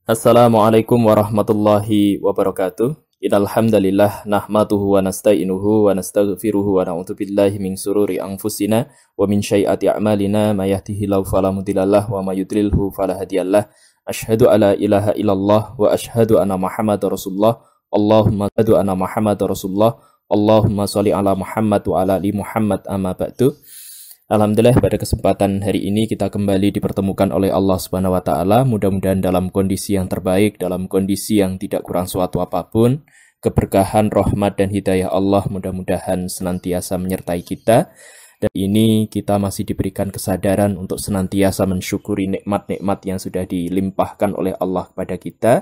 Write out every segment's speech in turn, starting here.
Assalamualaikum warahmatullahi wabarakatuh. Innal hamdalillah nahmaduhu wa nasta'inuhu wa nastaghfiruhu wa na'udzu billahi min sururi anfusina wa min sayyiati a'malina may yahdihillahu fala mudhillalah wa may yudlilhu fala hadiyalah. Asyhadu alla ilaha illallah wa asyhadu anna Muhammadar Rasulullah. Allahumma salli ala Muhammadar Rasulullah. Allahumma shalli ala Muhammad wa ala ali Muhammad amma ba'du. Alhamdulillah pada kesempatan hari ini kita kembali dipertemukan oleh Allah Subhanahu wa taala, mudah-mudahan dalam kondisi yang terbaik, dalam kondisi yang tidak kurang suatu apapun. Keberkahan, rahmat dan hidayah Allah mudah-mudahan senantiasa menyertai kita. Dan ini kita masih diberikan kesadaran untuk senantiasa mensyukuri nikmat-nikmat yang sudah dilimpahkan oleh Allah kepada kita.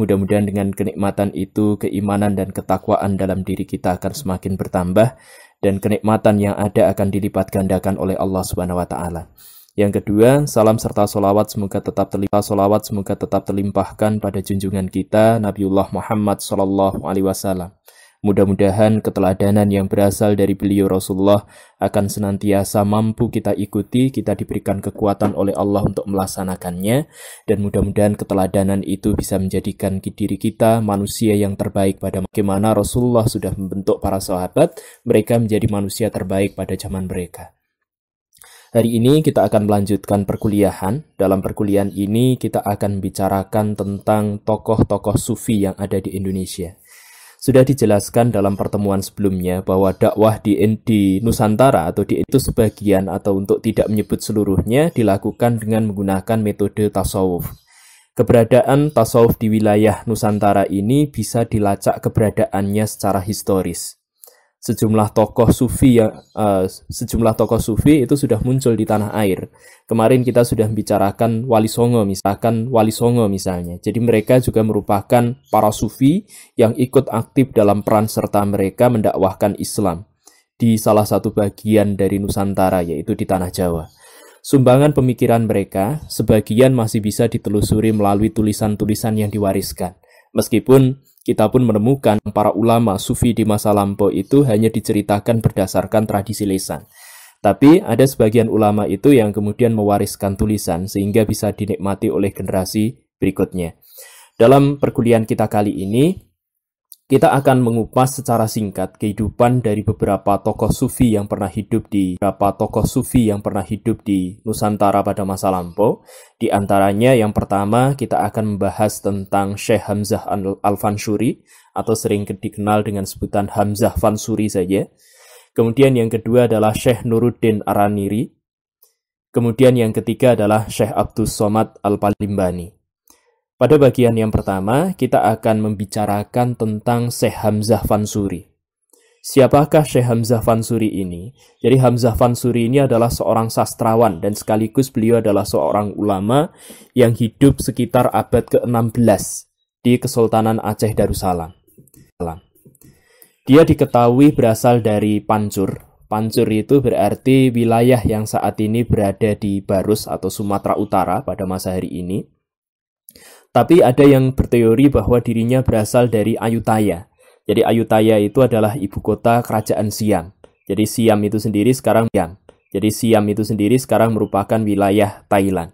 Mudah-mudahan dengan kenikmatan itu, keimanan dan ketakwaan dalam diri kita akan semakin bertambah. Dan kenikmatan yang ada akan dilipat gandakan oleh Allah Subhanahu wa taala. Yang kedua, salam serta solawat semoga tetap terlimpahkan pada junjungan kita Nabiullah Muhammad sallallahu alaihi wasallam. Mudah-mudahan keteladanan yang berasal dari beliau Rasulullah akan senantiasa mampu kita ikuti, kita diberikan kekuatan oleh Allah untuk melaksanakannya, dan mudah-mudahan keteladanan itu bisa menjadikan diri kita manusia yang terbaik pada bagaimana Rasulullah sudah membentuk para sahabat, mereka menjadi manusia terbaik pada zaman mereka. Hari ini kita akan melanjutkan perkuliahan. Dalam perkuliahan ini kita akan bicarakan tentang tokoh-tokoh sufi yang ada di Indonesia. Sudah dijelaskan dalam pertemuan sebelumnya bahwa dakwah di Nusantara atau di itu sebagian atau untuk tidak menyebut seluruhnya dilakukan dengan menggunakan metode tasawuf. Keberadaan tasawuf di wilayah Nusantara ini bisa dilacak keberadaannya secara historis. Sejumlah tokoh sufi itu sudah muncul di tanah air. Kemarin kita sudah membicarakan Wali Songo misalnya. Jadi mereka juga merupakan para sufi yang ikut aktif dalam peran serta mereka mendakwahkan Islam di salah satu bagian dari Nusantara, yaitu di tanah Jawa. Sumbangan pemikiran mereka sebagian masih bisa ditelusuri melalui tulisan-tulisan yang diwariskan. Meskipun kita pun menemukan para ulama sufi di masa lampau itu hanya diceritakan berdasarkan tradisi lisan. Tapi ada sebagian ulama itu yang kemudian mewariskan tulisan sehingga bisa dinikmati oleh generasi berikutnya. Dalam perkuliahan kita kali ini, kita akan mengupas secara singkat kehidupan dari beberapa tokoh sufi yang pernah hidup di Nusantara pada masa lampau. Di antaranya yang pertama kita akan membahas tentang Syekh Hamzah Al-Fansuri atau sering dikenal dengan sebutan Hamzah Fansuri saja. Kemudian yang kedua adalah Syekh Nuruddin Araniri. Kemudian yang ketiga adalah Syekh Abdus Somad Al-Palimbani. Pada bagian yang pertama, kita akan membicarakan tentang Syekh Hamzah Fansuri. Siapakah Syekh Hamzah Fansuri ini? Jadi Hamzah Fansuri ini adalah seorang sastrawan dan sekaligus beliau adalah seorang ulama yang hidup sekitar abad ke-16 di Kesultanan Aceh Darussalam. Dia diketahui berasal dari Pancur. Pancur itu berarti wilayah yang saat ini berada di Barus atau Sumatera Utara pada masa hari ini. Tapi ada yang berteori bahwa dirinya berasal dari Ayutthaya. Jadi Ayutthaya itu adalah ibu kota kerajaan Siam. Jadi Siam itu sendiri sekarang merupakan wilayah Thailand.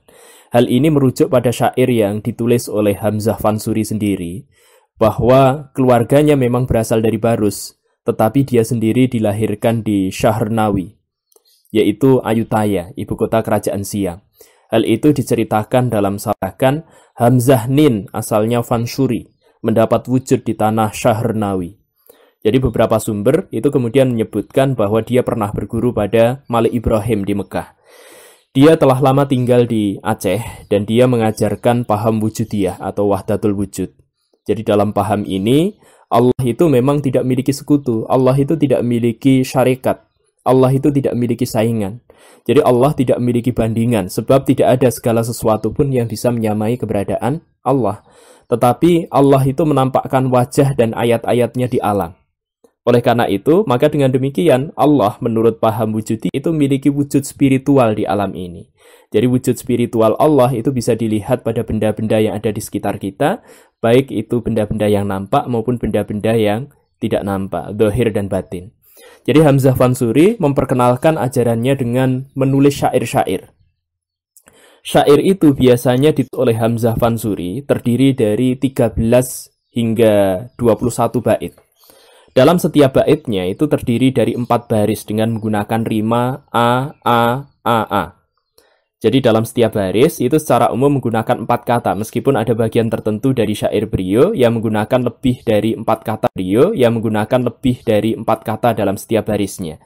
Hal ini merujuk pada syair yang ditulis oleh Hamzah Fansuri sendiri, bahwa keluarganya memang berasal dari Barus, tetapi dia sendiri dilahirkan di Shahrnawi, yaitu Ayutthaya, ibu kota kerajaan Siam. Hal itu diceritakan dalam sahakan Hamzah Nin, asalnya Fansuri, mendapat wujud di tanah Shahrnawi. Jadi beberapa sumber itu kemudian menyebutkan bahwa dia pernah berguru pada Malik Ibrahim di Mekah. Dia telah lama tinggal di Aceh dan dia mengajarkan paham wujudiyah atau wahdatul wujud. Jadi dalam paham ini, Allah itu memang tidak memiliki sekutu, Allah itu tidak memiliki syarikat, Allah itu tidak memiliki saingan. Jadi Allah tidak memiliki bandingan, sebab tidak ada segala sesuatu pun yang bisa menyamai keberadaan Allah. Tetapi Allah itu menampakkan wajah dan ayat-ayatnya di alam. Oleh karena itu, maka dengan demikian Allah menurut paham wujudi itu memiliki wujud spiritual di alam ini. Jadi wujud spiritual Allah itu bisa dilihat pada benda-benda yang ada di sekitar kita, baik itu benda-benda yang nampak maupun benda-benda yang tidak nampak, zahir dan batin. Jadi Hamzah Fansuri memperkenalkan ajarannya dengan menulis syair-syair. Syair itu biasanya ditulis oleh Hamzah Fansuri, terdiri dari 13 hingga 21 bait. Dalam setiap baitnya itu terdiri dari 4 baris dengan menggunakan rima A. Jadi dalam setiap baris itu secara umum menggunakan 4 kata, meskipun ada bagian tertentu dari syair beliau yang menggunakan lebih dari 4 kata, dalam setiap barisnya.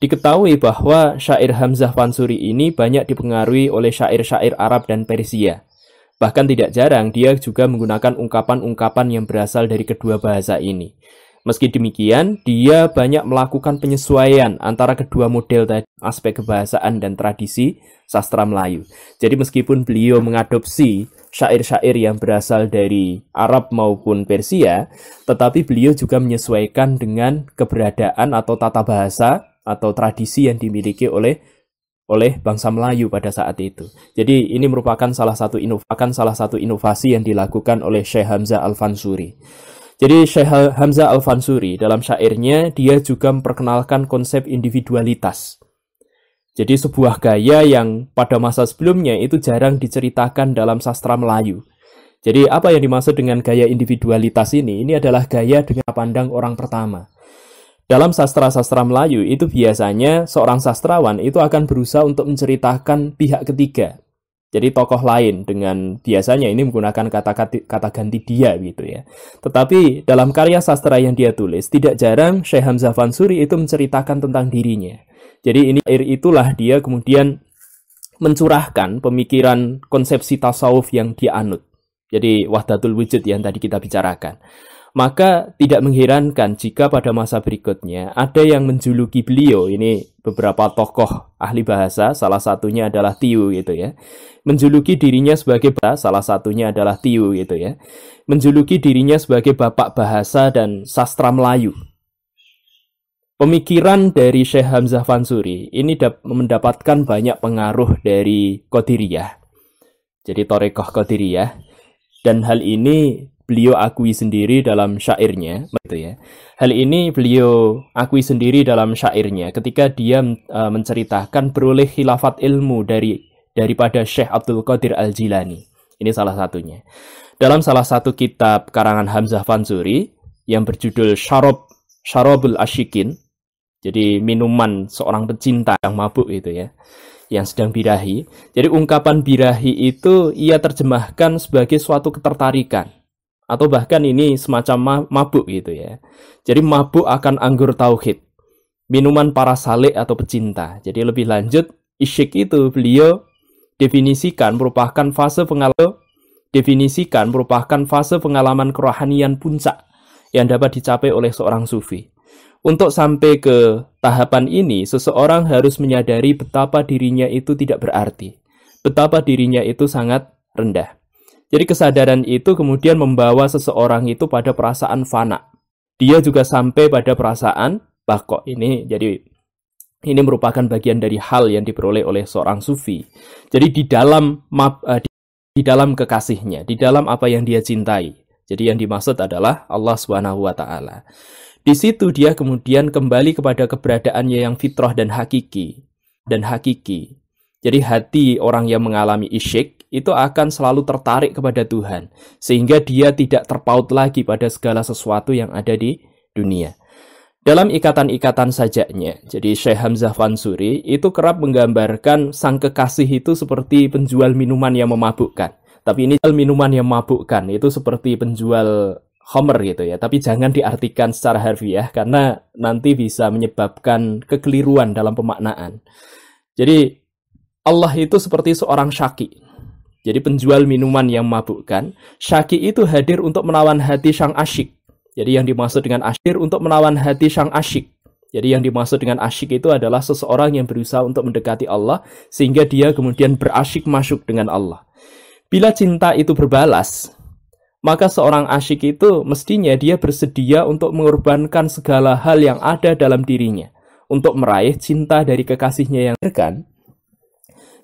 Diketahui bahwa syair Hamzah Fansuri ini banyak dipengaruhi oleh syair-syair Arab dan Persia. Bahkan tidak jarang dia juga menggunakan ungkapan-ungkapan yang berasal dari kedua bahasa ini. Meski demikian, dia banyak melakukan penyesuaian antara kedua model tadi, aspek kebahasaan dan tradisi sastra Melayu. Jadi meskipun beliau mengadopsi syair-syair yang berasal dari Arab maupun Persia, tetapi beliau juga menyesuaikan dengan keberadaan atau tata bahasa atau tradisi yang dimiliki oleh bangsa Melayu pada saat itu. Jadi ini merupakan salah satu inovasi yang dilakukan oleh Syekh Hamzah Al-Fansuri. Jadi Syekh Hamzah Al-Fansuri dalam syairnya dia juga memperkenalkan konsep individualitas. Jadi sebuah gaya yang pada masa sebelumnya itu jarang diceritakan dalam sastra Melayu. Jadi apa yang dimaksud dengan gaya individualitas ini? Ini adalah gaya dengan pandang orang pertama. Dalam sastra-sastra Melayu itu biasanya seorang sastrawan itu akan berusaha untuk menceritakan pihak ketiga. Jadi tokoh lain dengan biasanya ini menggunakan kata ganti dia gitu ya. Tetapi dalam karya sastra yang dia tulis, tidak jarang Syekh Hamzah Fansuri itu menceritakan tentang dirinya. Jadi itulah dia kemudian mencurahkan pemikiran konsepsi tasawuf yang dia anut. Jadi wahdatul wujud yang tadi kita bicarakan. Maka tidak mengherankan jika pada masa berikutnya ada yang menjuluki beliau, ini beberapa tokoh ahli bahasa, salah satunya adalah Tiu gitu ya. Menjuluki dirinya sebagai menjuluki dirinya sebagai bapak bahasa dan sastra Melayu. Pemikiran dari Syekh Hamzah Fansuri ini mendapatkan banyak pengaruh dari Qadiriyah. Jadi Thariqah Qadiriyah, dan hal ini beliau akui sendiri dalam syairnya, gitu ya. Hal ini beliau akui sendiri dalam syairnya ketika dia menceritakan beroleh khilafat ilmu daripada Syekh Abdul Qadir Al-Jilani. Ini salah satunya. Dalam salah satu kitab karangan Hamzah Fansuri yang berjudul Syarabul Asyikin, jadi minuman seorang pecinta yang mabuk itu ya, yang sedang birahi. Jadi ungkapan birahi itu ia terjemahkan sebagai suatu ketertarikan, atau bahkan ini semacam mabuk gitu ya. Jadi mabuk akan anggur tauhid, minuman para salik atau pecinta. Jadi lebih lanjut, isyik itu beliau definisikan merupakan fase pengalaman kerohanian puncak yang dapat dicapai oleh seorang sufi. Untuk sampai ke tahapan ini, seseorang harus menyadari betapa dirinya itu tidak berarti, betapa dirinya itu sangat rendah. Jadi kesadaran itu kemudian membawa seseorang itu pada perasaan fana. Dia juga sampai pada perasaan baqo ini. Jadi ini merupakan bagian dari hal yang diperoleh oleh seorang sufi. Jadi di dalam kekasihnya, di dalam apa yang dia cintai. Jadi yang dimaksud adalah Allah Subhanahu wa taala. Di situ dia kemudian kembali kepada keberadaannya yang fitrah dan hakiki. Jadi hati orang yang mengalami isyik itu akan selalu tertarik kepada Tuhan, sehingga dia tidak terpaut lagi pada segala sesuatu yang ada di dunia. Dalam ikatan-ikatan sajaknya, jadi Syekh Hamzah Fansuri itu kerap menggambarkan sang kekasih itu seperti penjual minuman yang memabukkan. Tapi ini minuman yang memabukkan itu seperti penjual khamr gitu ya. Tapi jangan diartikan secara harfiah karena nanti bisa menyebabkan kekeliruan dalam pemaknaan. Jadi Allah itu seperti seorang syaki. Jadi penjual minuman yang memabukkan. Syaki itu hadir untuk menawan hati sang asyik. Jadi yang dimaksud dengan asyik untuk menawan hati sang asyik. Jadi yang dimaksud dengan asyik itu adalah seseorang yang berusaha untuk mendekati Allah sehingga dia kemudian berasyik masuk dengan Allah. Bila cinta itu berbalas, maka seorang asyik itu mestinya dia bersedia untuk mengorbankan segala hal yang ada dalam dirinya untuk meraih cinta dari kekasihnya yang kan.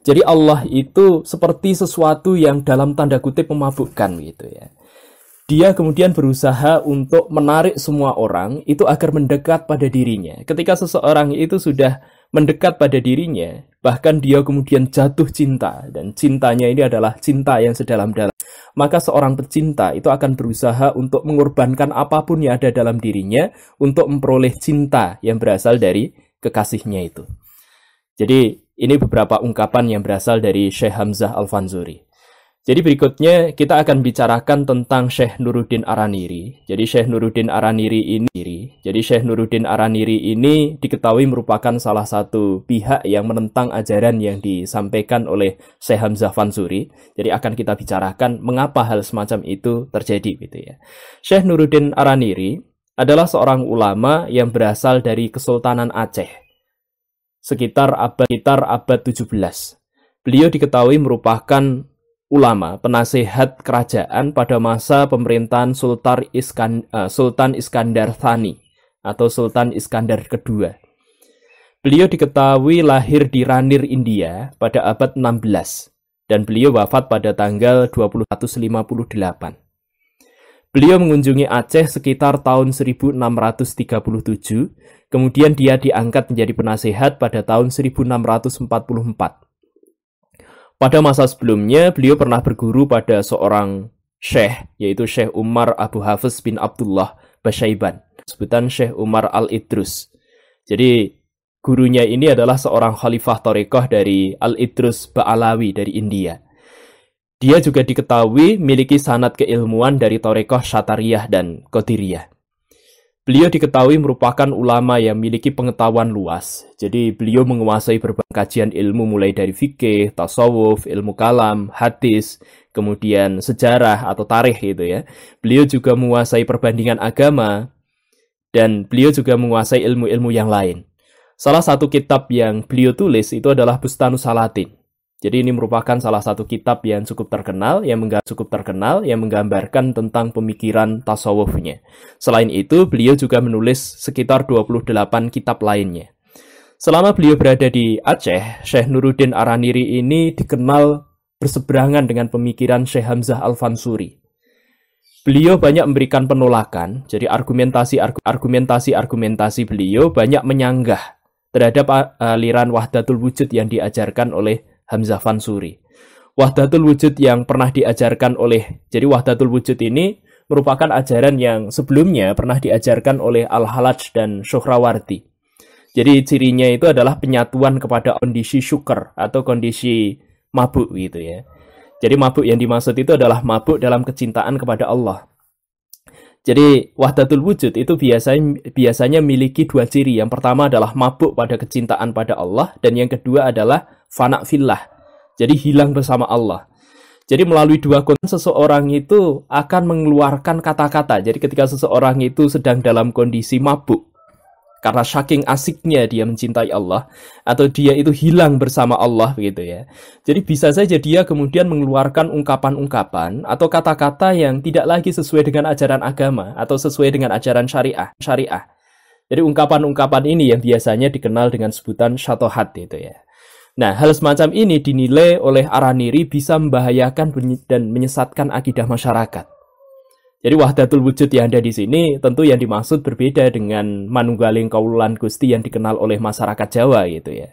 Jadi Allah itu seperti sesuatu yang dalam tanda kutip memabukkan gitu ya. Dia kemudian berusaha untuk menarik semua orang itu agar mendekat pada dirinya. Ketika seseorang itu sudah mendekat pada dirinya, bahkan dia kemudian jatuh cinta, dan cintanya ini adalah cinta yang sedalam-dalam, maka seorang pecinta itu akan berusaha untuk mengorbankan apapun yang ada dalam dirinya untuk memperoleh cinta yang berasal dari kekasihnya itu. Jadi ini beberapa ungkapan yang berasal dari Syekh Hamzah Al-Fanzuri. Jadi berikutnya kita akan bicarakan tentang Syekh Nuruddin Araniri. Jadi Syekh Nuruddin Araniri ini diketahui merupakan salah satu pihak yang menentang ajaran yang disampaikan oleh Syekh Hamzah Fanzuri. Jadi akan kita bicarakan mengapa hal semacam itu terjadi gitu ya. Syekh Nuruddin Araniri adalah seorang ulama yang berasal dari Kesultanan Aceh sekitar abad 17. Beliau diketahui merupakan ulama, penasehat kerajaan pada masa pemerintahan Sultan Iskandar Thani atau Sultan Iskandar kedua. Beliau diketahui lahir di Ranir, India pada abad 16 dan beliau wafat pada tanggal 2158. Beliau mengunjungi Aceh sekitar tahun 1637, kemudian dia diangkat menjadi penasehat pada tahun 1644. Pada masa sebelumnya, beliau pernah berguru pada seorang syekh, yaitu Syekh Umar Abu Hafiz bin Abdullah Basyaiban, sebutan Syekh Umar Al-Idrus. Jadi, gurunya ini adalah seorang khalifah Thariqah dari Al-Idrus Ba'alawi dari India. Dia juga diketahui memiliki sanad keilmuan dari Thariqah Syatariyah dan Qadiriyah. Beliau diketahui merupakan ulama yang memiliki pengetahuan luas. Jadi beliau menguasai berbagai kajian ilmu mulai dari fikih, tasawuf, ilmu kalam, hadis, kemudian sejarah atau tarikh gitu ya. Beliau juga menguasai perbandingan agama dan beliau juga menguasai ilmu-ilmu yang lain. Salah satu kitab yang beliau tulis itu adalah Bustanus Salatin. Jadi ini merupakan salah satu kitab yang cukup terkenal yang menggambarkan tentang pemikiran tasawufnya. Selain itu, beliau juga menulis sekitar 28 kitab lainnya. Selama beliau berada di Aceh, Syekh Nuruddin Araniri ini dikenal berseberangan dengan pemikiran Syekh Hamzah Al-Fanzuri. Beliau banyak memberikan penolakan, jadi argumentasi beliau banyak menyanggah terhadap aliran Wahdatul Wujud yang diajarkan oleh Hamzah Fanzuri. Wahdatul Wujud yang pernah diajarkan jadi Wahdatul Wujud ini merupakan ajaran yang sebelumnya pernah diajarkan oleh Al-Halaj dan Syuhrawardi. Jadi cirinya itu adalah penyatuan kepada kondisi syukur atau kondisi mabuk gitu ya. Jadi mabuk yang dimaksud itu adalah mabuk dalam kecintaan kepada Allah. Jadi Wahdatul Wujud itu biasanya memiliki dua ciri. Yang pertama adalah mabuk pada kecintaan pada Allah, dan yang kedua adalah fana fillah. Jadi hilang bersama Allah. Jadi melalui dua kondisi seseorang itu akan mengeluarkan kata-kata. Jadi ketika seseorang itu sedang dalam kondisi mabuk karena saking asiknya dia mencintai Allah, atau dia itu hilang bersama Allah begitu ya. Jadi bisa saja dia kemudian mengeluarkan ungkapan-ungkapan atau kata-kata yang tidak lagi sesuai dengan ajaran agama atau sesuai dengan ajaran syariah. Jadi ungkapan-ungkapan ini yang biasanya dikenal dengan sebutan syatohat itu ya. Nah, hal semacam ini dinilai oleh Araniri bisa membahayakan dan menyesatkan akidah masyarakat. Jadi Wahdatul Wujud yang ada di sini tentu yang dimaksud berbeda dengan Manunggaling Kaulan Gusti yang dikenal oleh masyarakat Jawa gitu ya.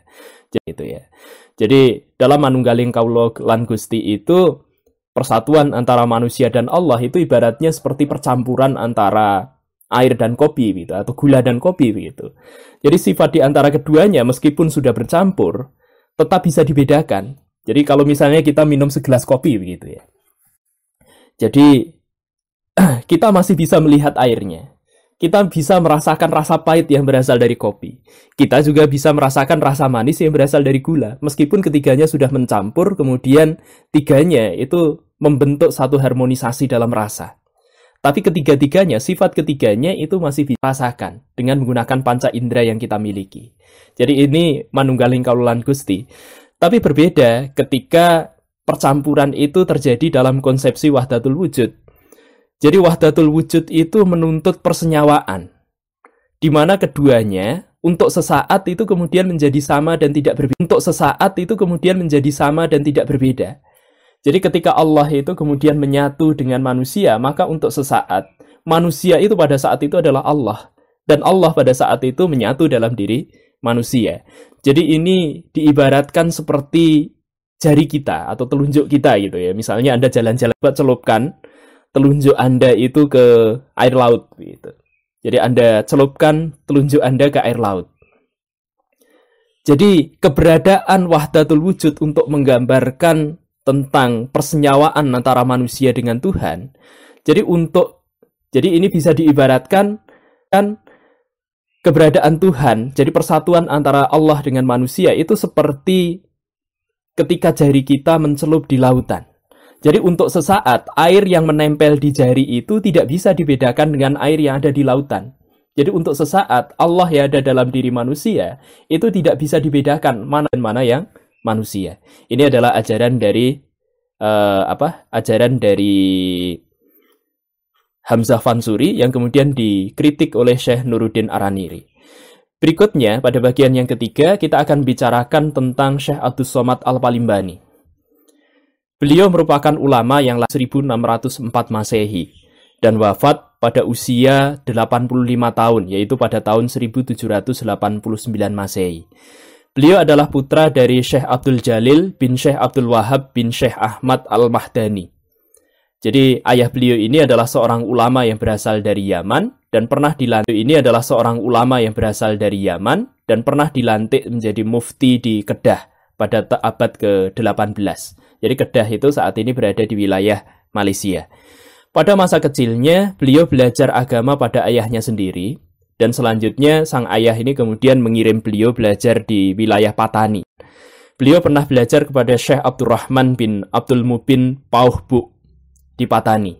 Jadi dalam Manunggaling Kaulan Gusti itu persatuan antara manusia dan Allah itu ibaratnya seperti percampuran antara air dan kopi gitu, atau gula dan kopi gitu. Jadi sifat di antara keduanya meskipun sudah bercampur tetap bisa dibedakan. Jadi kalau misalnya kita minum segelas kopi begitu ya. Jadi kita masih bisa melihat airnya. Kita bisa merasakan rasa pahit yang berasal dari kopi. Kita juga bisa merasakan rasa manis yang berasal dari gula. Meskipun ketiganya sudah mencampur, kemudian tiganya itu membentuk satu harmonisasi dalam rasa. Tapi ketiga-tiganya, sifat ketiganya itu masih bisa dirasakan dengan menggunakan panca indera yang kita miliki. Jadi ini Manunggaling Kaulan Gusti. Tapi berbeda ketika percampuran itu terjadi dalam konsepsi Wahdatul Wujud. Jadi Wahdatul Wujud itu menuntut persenyawaan, di mana keduanya untuk sesaat itu kemudian menjadi sama dan tidak berbeda. Jadi ketika Allah itu kemudian menyatu dengan manusia, maka untuk sesaat manusia itu pada saat itu adalah Allah, dan Allah pada saat itu menyatu dalam diri manusia. Jadi ini diibaratkan seperti jari kita atau telunjuk kita gitu ya. Misalnya Anda jalan-jalan, celupkan telunjuk Anda itu ke air laut gitu. Jadi Anda celupkan telunjuk Anda ke air laut. Jadi keberadaan wahdatul wujud untuk menggambarkan tentang persenyawaan antara manusia dengan Tuhan. Jadi ini bisa diibaratkan kan keberadaan Tuhan. Jadi persatuan antara Allah dengan manusia itu seperti ketika jari kita mencelup di lautan. Jadi untuk sesaat air yang menempel di jari itu tidak bisa dibedakan dengan air yang ada di lautan. Jadi untuk sesaat Allah yang ada dalam diri manusia itu tidak bisa dibedakan mana dan mana yang manusia. Ini adalah ajaran dari ajaran dari Hamzah Fansuri yang kemudian dikritik oleh Syekh Nuruddin Araniri. Berikutnya pada bagian yang ketiga kita akan bicarakan tentang Syekh Abdus Somad Al-Palimbani. Beliau merupakan ulama yang lahir 1604 Masehi dan wafat pada usia 85 tahun, yaitu pada tahun 1789 Masehi. Beliau adalah putra dari Syekh Abdul Jalil bin Syekh Abdul Wahab bin Syekh Ahmad Al-Mahdani. Jadi ayah beliau ini adalah seorang ulama yang berasal dari Yaman dan pernah dilantik menjadi mufti di Kedah pada abad ke-18. Jadi Kedah itu saat ini berada di wilayah Malaysia. Pada masa kecilnya, beliau belajar agama pada ayahnya sendiri, dan selanjutnya sang ayah ini kemudian mengirim beliau belajar di wilayah Patani. Beliau pernah belajar kepada Syekh Abdurrahman bin Abdul Mubin Pauhbu di Patani.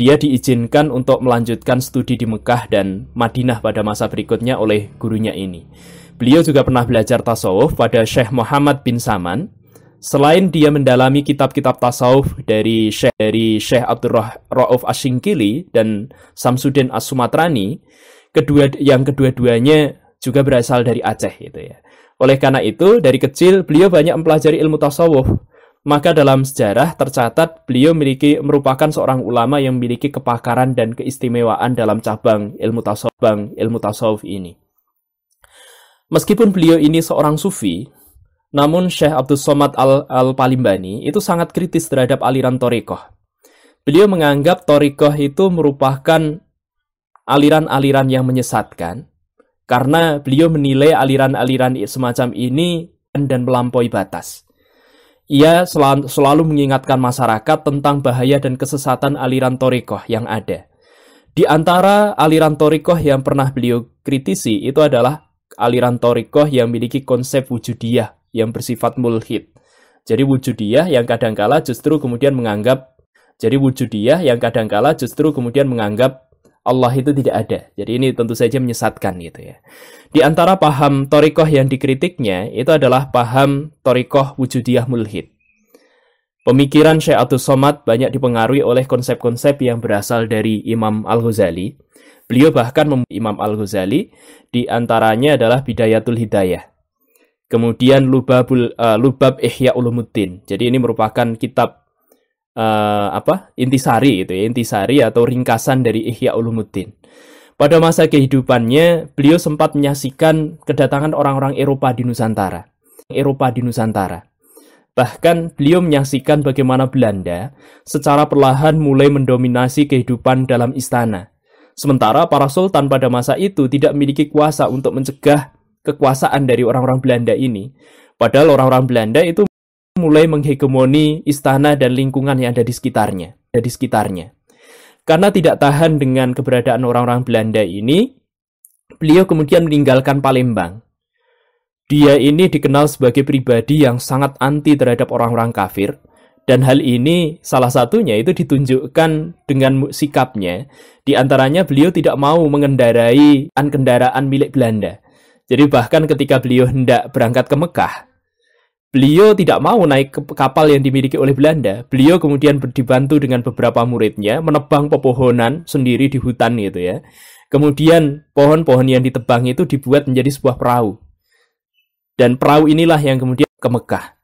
Dia diizinkan untuk melanjutkan studi di Mekah dan Madinah pada masa berikutnya oleh gurunya ini. Beliau juga pernah belajar tasawuf pada Syekh Muhammad bin Saman. Selain dia mendalami kitab-kitab tasawuf dari Syekh Abdul Rauf Asyingkili dan Samsudin As-Sumatrani, kedua-duanya juga berasal dari Aceh gitu ya. Oleh karena itu, dari kecil beliau banyak mempelajari ilmu tasawuf. Maka dalam sejarah tercatat beliau merupakan seorang ulama yang memiliki kepakaran dan keistimewaan dalam cabang ilmu tasawuf ini. Meskipun beliau ini seorang sufi, namun Syekh Abdus Somad Al-Palimbani itu sangat kritis terhadap aliran Thariqah. Beliau menganggap Thariqah itu merupakan aliran-aliran yang menyesatkan, karena beliau menilai aliran-aliran semacam ini dan melampaui batas. Ia selalu mengingatkan masyarakat tentang bahaya dan kesesatan aliran Thariqah yang ada. Di antara aliran Thariqah yang pernah beliau kritisi itu adalah aliran Thariqah yang memiliki konsep wujudiyah yang bersifat mulhid. Jadi wujudiyah yang kadangkala justru kemudian menganggap Allah itu tidak ada. Jadi ini tentu saja menyesatkan gitu ya. Di antara paham Thariqah yang dikritiknya itu adalah paham Thariqah wujudiyah mulhid. Pemikiran Syekh Abdus Somad banyak dipengaruhi oleh konsep-konsep yang berasal dari Imam Al-Ghazali. Beliau bahkan Imam Al-Ghazali di antaranya adalah Bidayatul Hidayah. Kemudian Lubab Ihya Ulumuddin. Jadi ini merupakan kitab intisari gitu ya, intisari atau ringkasan dari Ihya Ulumuddin. Pada masa kehidupannya, beliau sempat menyaksikan kedatangan orang-orang Eropa di Nusantara. Bahkan beliau menyaksikan bagaimana Belanda secara perlahan mulai mendominasi kehidupan dalam istana. Sementara para sultan pada masa itu tidak memiliki kuasa untuk mencegah kekuasaan dari orang-orang Belanda ini. Padahal orang-orang Belanda itu mulai menghegemoni istana dan lingkungan yang ada di sekitarnya. Karena tidak tahan dengan keberadaan orang-orang Belanda ini, beliau kemudian meninggalkan Palembang. Dia ini dikenal sebagai pribadi yang sangat anti terhadap orang-orang kafir, dan hal ini salah satunya itu ditunjukkan dengan sikapnya. Di antaranya beliau tidak mau mengendarai kendaraan milik Belanda. Jadi bahkan ketika beliau hendak berangkat ke Mekah, beliau tidak mau naik ke kapal yang dimiliki oleh Belanda. Beliau kemudian dibantu dengan beberapa muridnya menebang pepohonan sendiri di hutan gitu ya. Kemudian pohon-pohon yang ditebang itu dibuat menjadi sebuah perahu. Dan perahu inilah yang kemudian ke Mekah.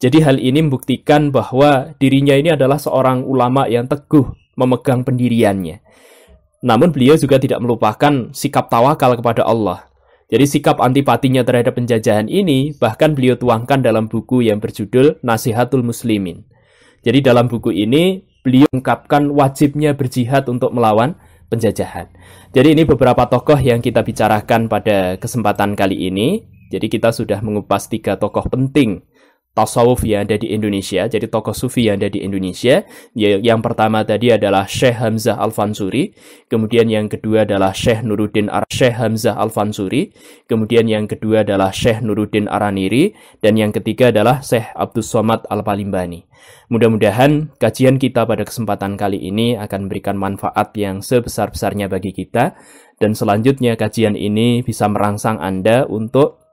Jadi hal ini membuktikan bahwa dirinya ini adalah seorang ulama yang teguh memegang pendiriannya. Namun beliau juga tidak melupakan sikap tawakal kepada Allah. Jadi sikap antipatinya terhadap penjajahan ini bahkan beliau tuangkan dalam buku yang berjudul Nasihatul Muslimin. Jadi dalam buku ini beliau mengungkapkan wajibnya berjihad untuk melawan penjajahan. Jadi ini beberapa tokoh yang kita bicarakan pada kesempatan kali ini. Jadi kita sudah mengupas 3 tokoh penting tasawuf yang ada di Indonesia, jadi tokoh sufi yang ada di Indonesia. Yang pertama tadi adalah Syekh Hamzah Al-Fansuri, kemudian yang kedua adalah Syekh Hamzah Al-Fansuri, kemudian yang kedua adalah Syekh Nuruddin Araniri, dan yang ketiga adalah Syekh Abdus Somad Al-Palimbani. Mudah-mudahan kajian kita pada kesempatan kali ini akan memberikan manfaat yang sebesar-besarnya bagi kita, dan selanjutnya kajian ini bisa merangsang Anda untuk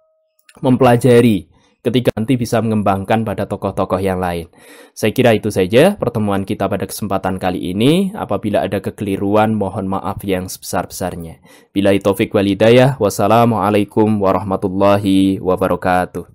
mempelajari ketika nanti bisa mengembangkan pada tokoh-tokoh yang lain. Saya kira itu saja pertemuan kita pada kesempatan kali ini. Apabila ada kekeliruan, mohon maaf yang sebesar-besarnya. Billahi taufik wal hidayah. Wassalamualaikum warahmatullahi wabarakatuh.